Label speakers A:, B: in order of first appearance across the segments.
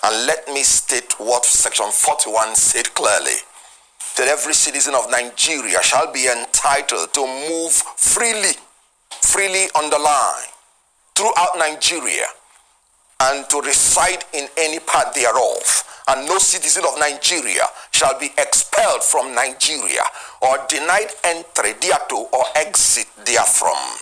A: And let me state what section 41 said clearly. That every citizen of Nigeria shall be entitled to move freely on the line, throughout Nigeria, and to reside in any part thereof. And no citizen of Nigeria shall be expelled from Nigeria or denied entry thereto or exit therefrom.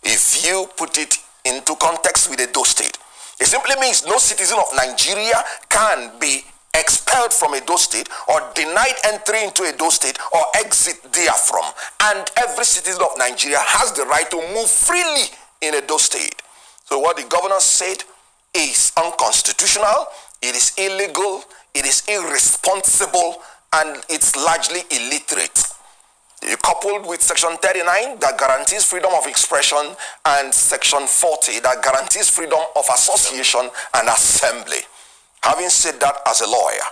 A: If you put it into context with Edo State, it simply means no citizen of Nigeria can be expelled from Edo State or denied entry into Edo State or exit therefrom. And every citizen of Nigeria has the right to move freely in Edo State. So what the governor said is unconstitutional, it is illegal, it is irresponsible, and it's largely illiterate. Coupled with section 39 that guarantees freedom of expression and section 40 that guarantees freedom of association and assembly. Having said that as a lawyer,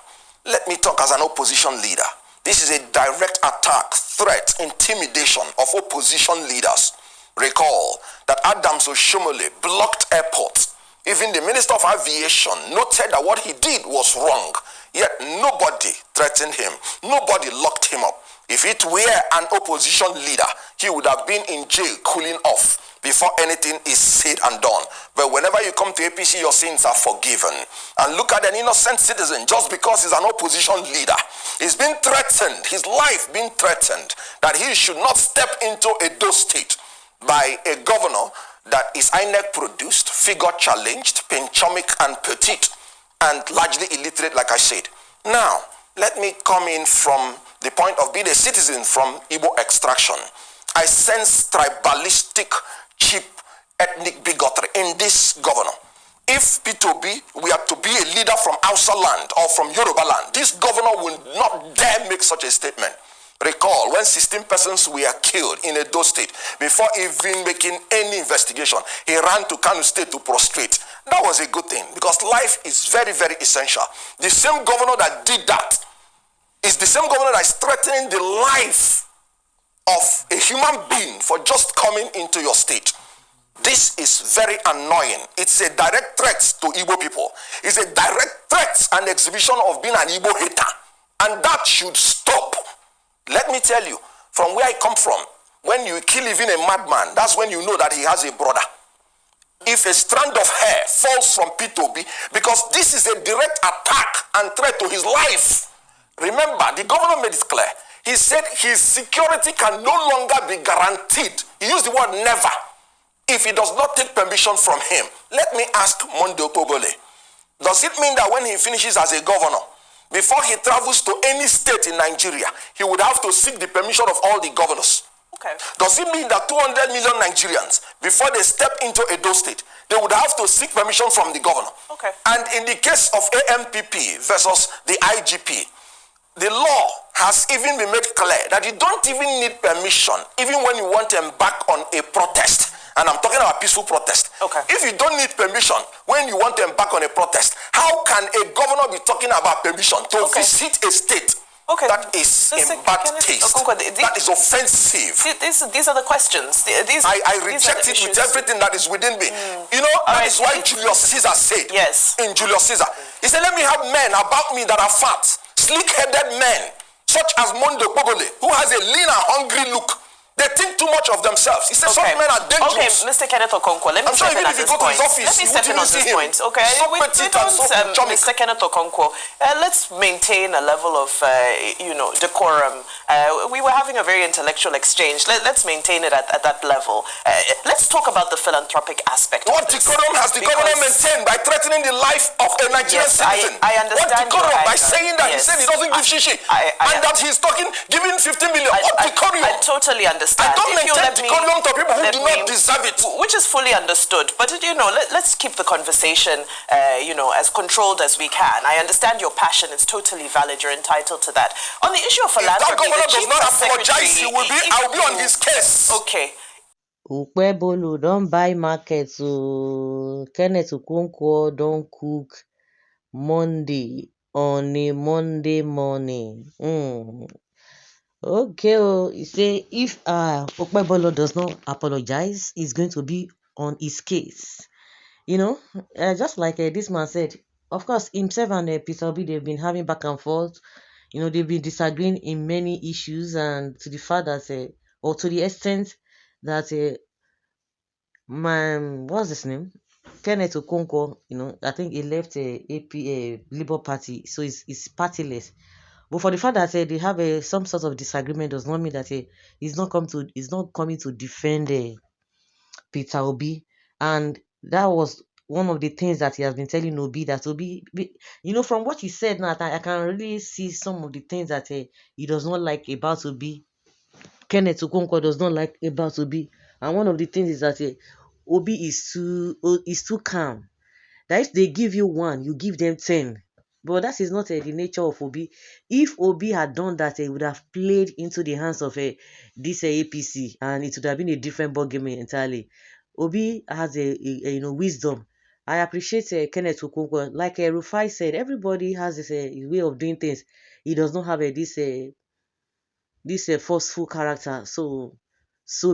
A: let me talk as an opposition leader. This is a direct attack, threat, intimidation of opposition leaders. Recall that Adams Oshomole blocked airports. Even the Minister of Aviation noted that what he did was wrong, yet nobody threatened him, nobody locked him up. If it were an opposition leader, he would have been in jail cooling off before anything is said and done. But whenever you come to APC, your sins are forgiven. And look at an innocent citizen, just because he's an opposition leader, he's been threatened, his life being threatened, that he should not step into Edo State by a governor that is INEC produced, figure challenged, penchomic and petite, and largely illiterate, like I said. Now, let me come in from the point of being a citizen from Igbo extraction. I sense tribalistic, cheap, ethnic bigotry in this governor. If P2B, we are to be a leader from Hausa land or from Yoruba land, this governor will not dare make such a statement. Recall when 16 persons were killed in Edo State, before even making any investigation, he ran to Kano State to prostrate. That was a good thing, because life is very, very essential. The same governor that did that is the same governor that is threatening the life of a human being for just coming into your state. This is very annoying. It's a direct threat to Igbo people. It's a direct threat and exhibition of being an Igbo hater. And that should stop. Let me tell you, from where I come from, when you kill even a madman, that's when you know that he has a brother. If a strand of hair falls from P2B, because this is a direct attack and threat to his life. Remember, the governor made it clear. He said his security can no longer be guaranteed. He used the word never, if he does not take permission from him. Let me ask Okpebholo, does it mean that when he finishes as a governor, before he travels to any state in Nigeria, he would have to seek the permission of all the governors? Okay. Does it mean that 200 million Nigerians, before they step into Edo State, they would have to seek permission from the governor? Okay. And in the case of AMPP versus the IGP, the law has even been made clear that you don't even need permission, even when you want to embark on a protest. And I'm talking about peaceful protest. Okay. If you don't need permission when you want to embark on a protest, how can a governor be talking about permission to visit a state that is in bad taste? That is offensive.
B: These are the questions.
A: I reject it with everything that is within me. You know, that is why Julius Caesar said, in Julius Caesar, he said, let me have men about me that are fat, sleek-headed men, such as Okpebholo, who has a lean and hungry look. They think too much of themselves. He says some men are dangerous.
B: Okay, Mr. Kenneth Okonkwo, let me step in at this point. Let me step in on this point. Okay, Mr. Kenneth Okonkwo, let's maintain a level of, decorum. We were having a very intellectual exchange. Let's maintain it at that level. Let's talk about the philanthropic aspect.
A: What decorum has the governor maintained by threatening the life of a Nigerian citizen?
B: I understand.
A: What decorum by saying that he said he doesn't give shishi and that he's giving 15 million? What decorum?
B: I totally understand.
A: I don't maintain decorum to people who do not deserve it.
B: Which is fully understood. But, let's keep the conversation, as controlled as we can. I understand your passion. It's totally valid. You're entitled to that. On the issue of philanthropy,
A: if that governor does not apologize, I'll be on his case.
B: Okay.
C: Okpebholo don't buy market, so Kenneth Okonkwo don't cook Monday on a Monday morning. Okay, you say if Okpebholo does not apologize, he's going to be on his case. Just like this man said, of course, himself and Peter Obi, they've been having back and forth. They've been disagreeing in many issues, and to the fact that, or to the extent that what's his name? Kenneth Okonkwo, I think he left a Labour Party, so he's partyless. But for the fact that they have some sort of disagreement does not mean that he's not coming to defend Peter Obi. And that was one of the things that he has been telling Obi, that Obi, from what he said now, I can really see some of the things that he does not like about Obi. Kenneth Okonkwo does not like about Obi. And one of the things is that Obi is too calm. That if they give you one, you give them 10. But that is not the nature of Obi. If Obi had done that, he would have played into the hands of this APC, and it would have been a different ball game entirely. Obi has a wisdom. I appreciate Kenneth Okonkwo. Like Rufai said, everybody has this way of doing things. He does not have this forceful character, so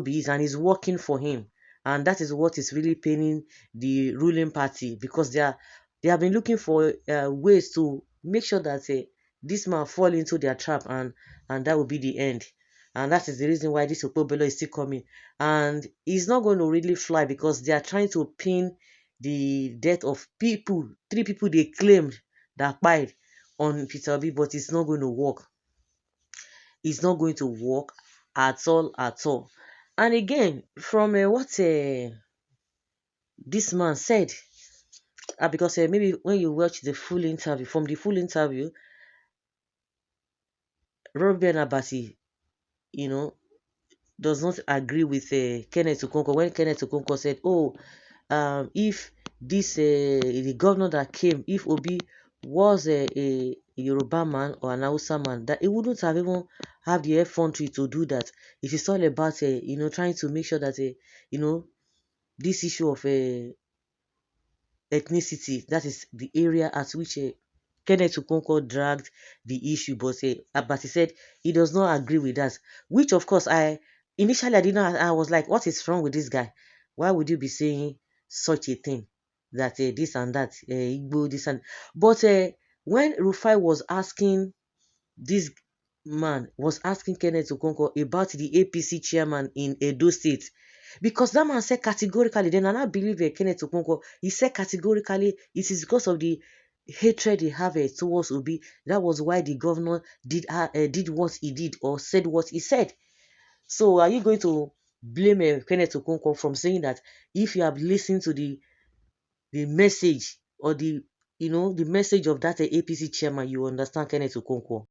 C: be it, and it's working for him. And that is what is really paining the ruling party, because they have been looking for ways to make sure that this man fall into their trap, and that will be the end. And that is the reason why this Okpebholo is still coming. And it's not going to really fly, because they are trying to pin the death of 3 people they claimed that died on Peter Obi, but it's not going to work. It's not going to work at all. And again, from what this man said, because maybe when you watch the full interview, Robert Abasi, does not agree with Kenneth Okonkwo. When Kenneth Okonkwo said, if this the governor that came, if Obi was a Yoruba man or an Hausa man, that he wouldn't have even have the effrontery to do that. It is all about trying to make sure that this issue of ethnicity, that is the area at which Kenneth Okonkwo dragged the issue, but he said he does not agree with that. Which of course initially I was like, what is wrong with this guy? Why would you be saying such a thing? That this and that, Igbo, this and... But when Rufai was asking this Kenneth Okonkwo about the APC chairman in Edo State, because that man said categorically, then I believe Kenneth Okonkwo, he said categorically it is because of the hatred they have towards Obi. That was why the governor did what he did, or said what he said. So are you going to blame Kenneth Okonkwo from saying that if you have listened to the message, or the message of that APC chairman, you understand Kenneth Okonkwo?